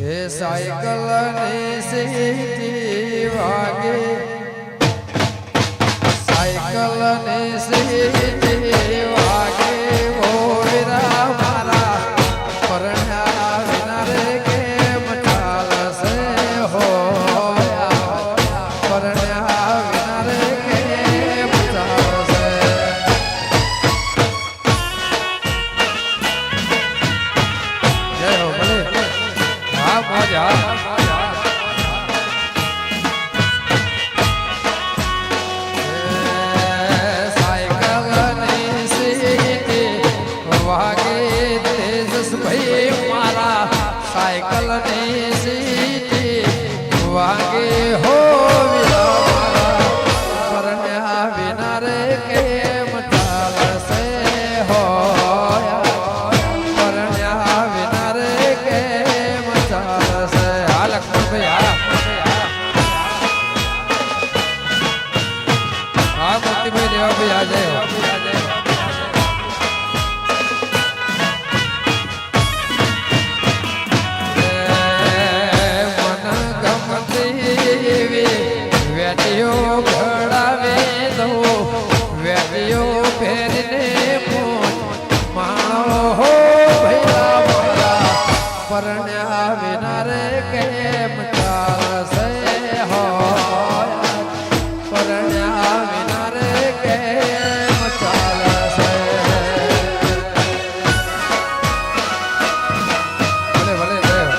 એ cycle ને city વાગે, cycle ને સીટી વાગે, ઓ વીરા મારા પરણ્યા વિના રે કેમ ચાલશે હો, પરણ્યા વિના રે કેમ ચાલશે. જય હો ભલે. હા મજા. साइकिल ने सीटी वागे हो परण्या बिना रे केम चालसे हो, परण्या बिना रे केम चालसे. हा लक्ष्मण भाई हा मोती भाई देवा भाई आ जाए. ઘડાવે દો વેલીઓ ફેરીને માણો હો ભૈલા મારા પરણ્યા વિના રે કેમ ચાલશે હો, પરણ્યા વિના રે કેમ ચાલશે. ભલે ભલે કેમ